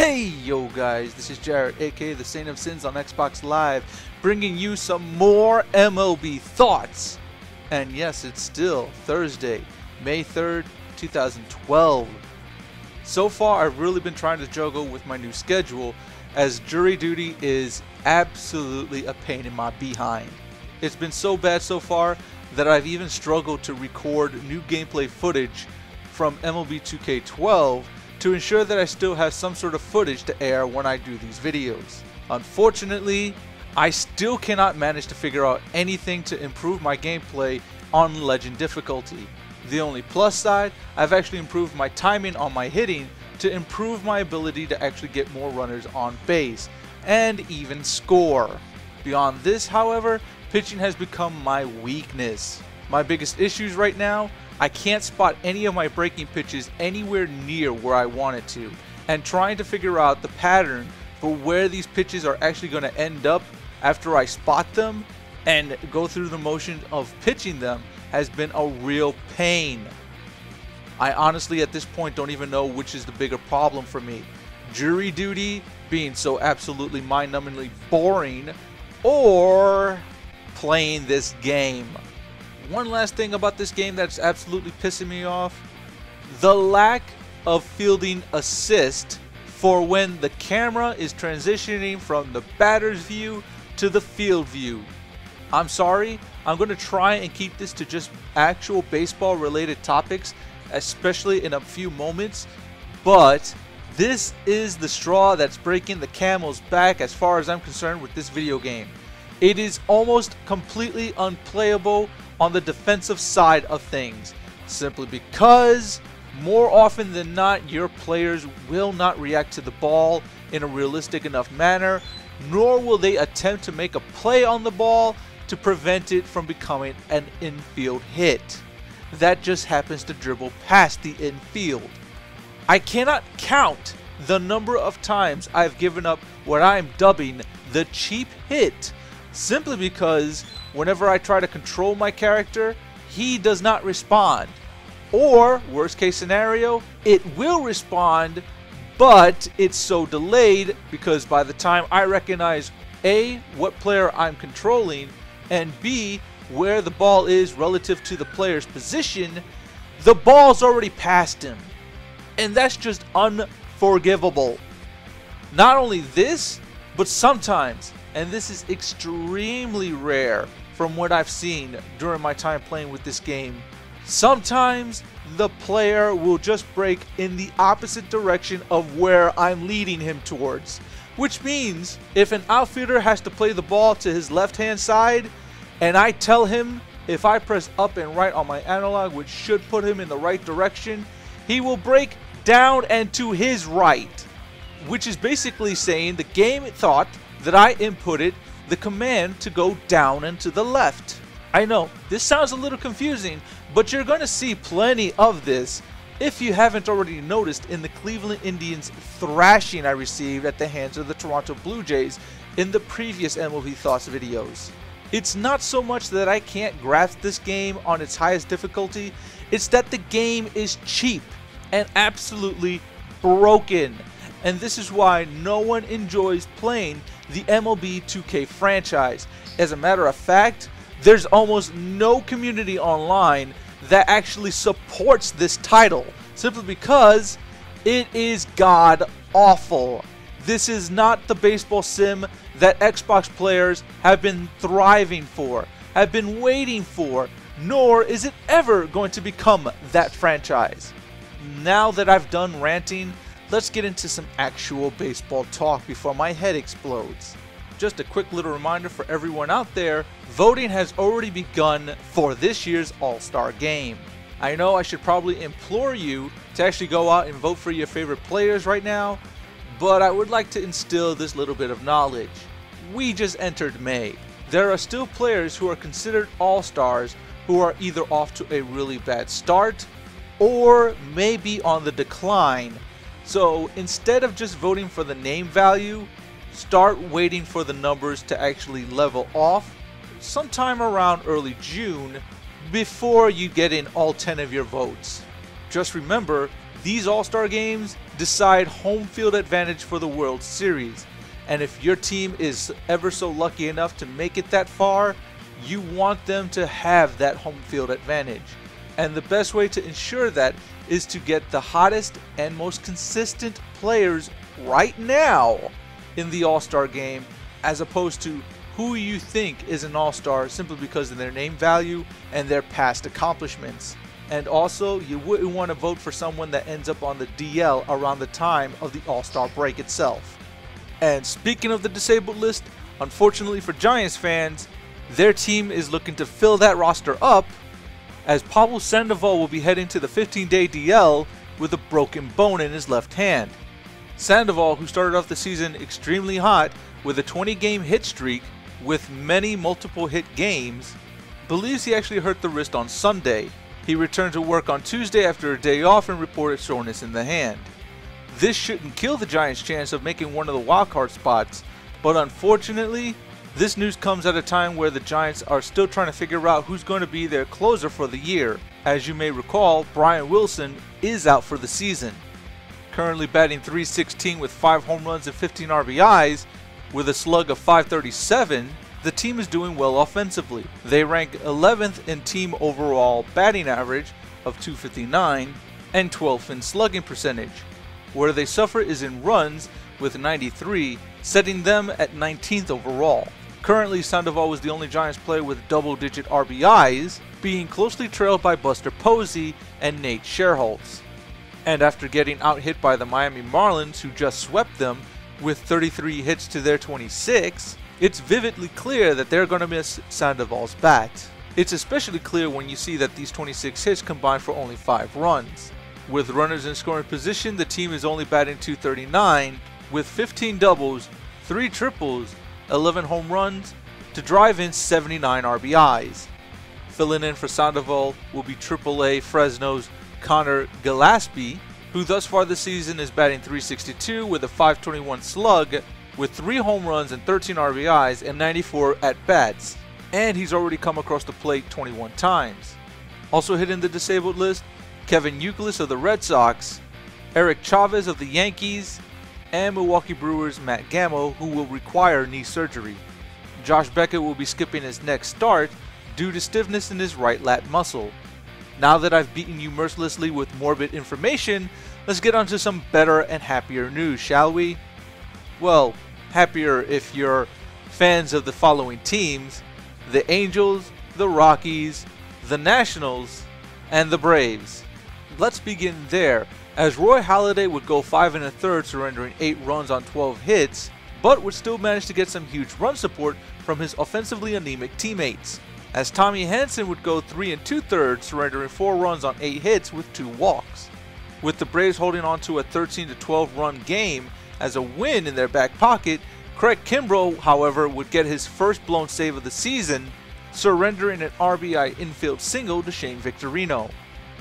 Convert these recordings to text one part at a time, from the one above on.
Hey yo guys, this is Jered, aka the Saint of Sins on Xbox Live, bringing you some more MLB thoughts. And yes, it's still Thursday, May 3rd, 2012. So far, I've really been trying to juggle with my new schedule, as jury duty is absolutely a pain in my behind. It's been so bad so far that I've even struggled to record new gameplay footage from MLB 2K12 to ensure that I still have some sort of footage to air when I do these videos. Unfortunately, I still cannot manage to figure out anything to improve my gameplay on Legend difficulty. The only plus side, I've actually improved my timing on my hitting to improve my ability to actually get more runners on base and even score. Beyond this, however, pitching has become my weakness. My biggest issues right now, I can't spot any of my breaking pitches anywhere near where I want it to, and trying to figure out the pattern for where these pitches are actually going to end up after I spot them and go through the motion of pitching them has been a real pain. I honestly at this point don't even know which is the bigger problem for me. Jury duty being so absolutely mind-numbingly boring, or playing this game. One last thing about this game that's absolutely pissing me off: the lack of fielding assist for when the camera is transitioning from the batter's view to the field view. I'm sorry, I'm going to try and keep this to just actual baseball related topics, especially in a few moments, but this is the straw that's breaking the camel's back as far as I'm concerned with this video game. It is almost completely unplayable on the defensive side of things, simply because more often than not your players will not react to the ball in a realistic enough manner, nor will they attempt to make a play on the ball to prevent it from becoming an infield hit that just happens to dribble past the infield. I cannot count the number of times I've given up what I'm dubbing the cheap hit, simply because whenever I try to control my character, he does not respond. Or, worst case scenario, it will respond, but it's so delayed because by the time I recognize A, what player I'm controlling, and B, where the ball is relative to the player's position, the ball's already past him. And that's just unforgivable. Not only this, but sometimes, and this is extremely rare from what I've seen during my time playing with this game, sometimes the player will just break in the opposite direction of where I'm leading him towards. Which means if an outfielder has to play the ball to his left-hand side, and I tell him if I press up and right on my analog, which should put him in the right direction, he will break down and to his right. Which is basically saying the game thought that I inputted the command to go down and to the left. I know, this sounds a little confusing, but you're going to see plenty of this if you haven't already noticed in the Cleveland Indians thrashing I received at the hands of the Toronto Blue Jays in the previous MLB Thoughts videos. It's not so much that I can't grasp this game on its highest difficulty, it's that the game is cheap and absolutely broken. And this is why no one enjoys playing the MLB 2K franchise. As a matter of fact, there's almost no community online that actually supports this title, simply because it is god awful. This is not the baseball sim that Xbox players have been thriving for, have been waiting for, nor is it ever going to become that franchise. Now that I've done ranting, let's get into some actual baseball talk before my head explodes. Just a quick little reminder for everyone out there, voting has already begun for this year's All-Star Game. I know I should probably implore you to actually go out and vote for your favorite players right now, but I would like to instill this little bit of knowledge. We just entered May. There are still players who are considered All-Stars who are either off to a really bad start or maybe on the decline. So instead of just voting for the name value, start waiting for the numbers to actually level off sometime around early June before you get in all 10 of your votes. Just remember, these All-Star games decide home field advantage for the World Series. And if your team is ever so lucky enough to make it that far, you want them to have that home field advantage. And the best way to ensure that is to get the hottest and most consistent players right now in the All-Star game, as opposed to who you think is an All-Star simply because of their name value and their past accomplishments. And also, you wouldn't want to vote for someone that ends up on the DL around the time of the All-Star break itself. And speaking of the disabled list, unfortunately for Giants fans, their team is looking to fill that roster up, as Pablo Sandoval will be heading to the 15-day DL with a broken bone in his left hand. Sandoval, who started off the season extremely hot with a 20-game hit streak with many multiple hit games, believes he actually hurt the wrist on Sunday. He returned to work on Tuesday after a day off and reported soreness in the hand. This shouldn't kill the Giants' chance of making one of the wildcard spots, but unfortunately, this news comes at a time where the Giants are still trying to figure out who's going to be their closer for the year. As you may recall, Brian Wilson is out for the season. Currently batting .316 with 5 home runs and 15 RBIs, with a slug of .537, the team is doing well offensively. They rank 11th in team overall batting average of .259 and 12th in slugging percentage. Where they suffer is in runs with 93, setting them at 19th overall. Currently, Sandoval was the only Giants player with double-digit RBIs, being closely trailed by Buster Posey and Nate Scherholtz. And after getting out-hit by the Miami Marlins, who just swept them with 33 hits to their 26, it's vividly clear that they're going to miss Sandoval's bat. It's especially clear when you see that these 26 hits combined for only 5 runs. With runners in scoring position, the team is only batting .239 with 15 doubles, 3 triples, 11 home runs to drive in 79 RBIs. Filling in for Sandoval will be AAA Fresno's Connor Gillespie, who thus far this season is batting .362 with a .521 slug with 3 home runs and 13 RBIs and 94 at-bats, and he's already come across the plate 21 times. Also hitting the disabled list, Kevin Youkilis of the Red Sox, Eric Chavez of the Yankees, and Milwaukee Brewers' Matt Gammo, who will require knee surgery. Josh Beckett will be skipping his next start due to stiffness in his right lat muscle. Now that I've beaten you mercilessly with morbid information, let's get on to some better and happier news, shall we? Well, happier if you're fans of the following teams: the Angels, the Rockies, the Nationals, and the Braves. Let's begin there, as Roy Halladay would go 5 1/3, surrendering 8 runs on 12 hits, but would still manage to get some huge run support from his offensively anemic teammates, as Tommy Hanson would go 3 2/3, surrendering 4 runs on 8 hits with 2 walks. With the Braves holding on to a 13-12 run game as a win in their back pocket, Craig Kimbrell, however, would get his first blown save of the season, surrendering an RBI infield single to Shane Victorino.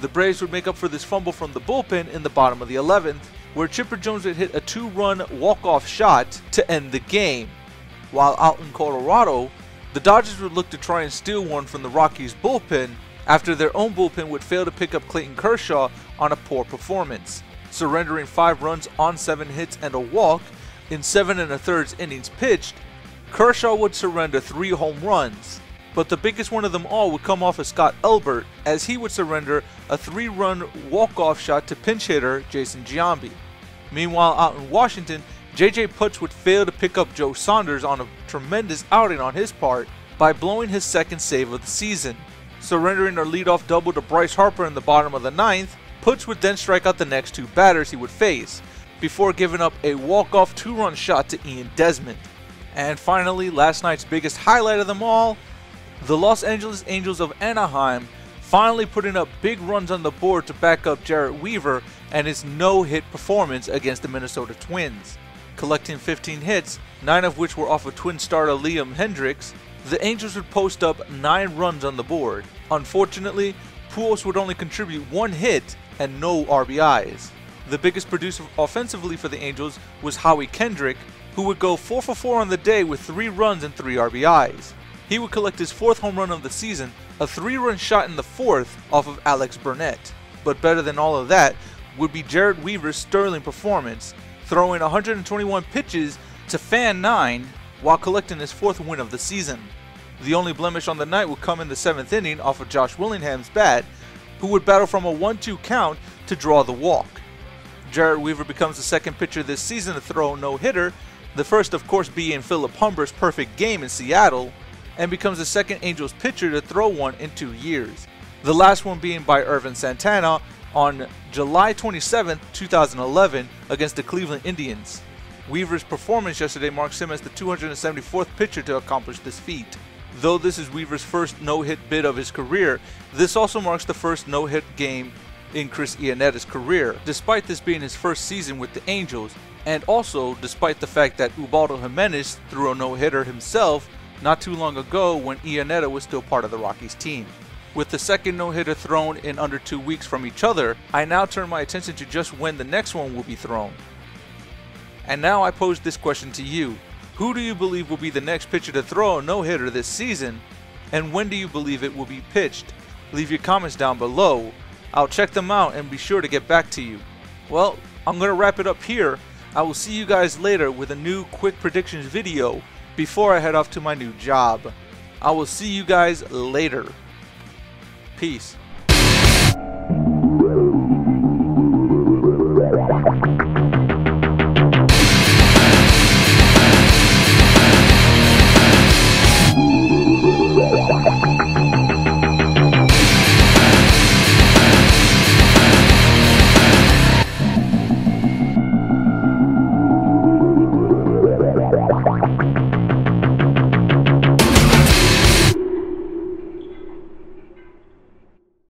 The Braves would make up for this fumble from the bullpen in the bottom of the 11th, where Chipper Jones would hit a 2-run walk-off shot to end the game. While out in Colorado, the Dodgers would look to try and steal one from the Rockies' bullpen after their own bullpen would fail to pick up Clayton Kershaw on a poor performance, surrendering 5 runs on 7 hits and a walk in 7 1/3 innings pitched. Kershaw would surrender 3 home runs, but the biggest one of them all would come off of Scott Elbert, as he would surrender a 3-run walk-off shot to pinch hitter Jason Giambi. Meanwhile, out in Washington, J.J. Putz would fail to pick up Joe Saunders on a tremendous outing on his part by blowing his second save of the season. Surrendering a leadoff double to Bryce Harper in the bottom of the 9th, Putz would then strike out the next 2 batters he would face, before giving up a walk-off 2-run shot to Ian Desmond. And finally, last night's biggest highlight of them all, the Los Angeles Angels of Anaheim finally putting up big runs on the board to back up Jered Weaver and his no-hit performance against the Minnesota Twins. Collecting 15 hits, 9 of which were off of Twin starter Liam Hendriks, the Angels would post up 9 runs on the board. Unfortunately, Pujols would only contribute 1 hit and no RBIs. The biggest producer offensively for the Angels was Howie Kendrick, who would go 4 for 4 on the day with 3 runs and 3 RBIs. He would collect his 4th home run of the season, a 3-run shot in the 4th off of Alex Burnett. But better than all of that would be Jered Weaver's sterling performance, throwing 121 pitches to fan 9 while collecting his 4th win of the season. The only blemish on the night would come in the 7th inning off of Josh Willingham's bat, who would battle from a 1-2 count to draw the walk. Jered Weaver becomes the 2nd pitcher this season to throw a no-hitter, the first of course being Philip Humber's perfect game in Seattle, and becomes the 2nd Angels pitcher to throw one in 2 years. The last one being by Ervin Santana on July 27, 2011 against the Cleveland Indians. Weaver's performance yesterday marks him as the 274th pitcher to accomplish this feat. Though this is Weaver's first no-hit bid of his career, this also marks the first no-hit game in Chris Ionetta's career, despite this being his first season with the Angels, and also despite the fact that Ubaldo Jimenez threw a no-hitter himself not too long ago when Ionetta was still part of the Rockies team. With the 2nd no-hitter thrown in under 2 weeks from each other, I now turn my attention to just when the next one will be thrown. And now I pose this question to you. Who do you believe will be the next pitcher to throw a no-hitter this season, and when do you believe it will be pitched? Leave your comments down below. I'll check them out and be sure to get back to you. Well, I'm going to wrap it up here. I will see you guys later with a new quick predictions video before I head off to my new job. I will see you guys later. Peace.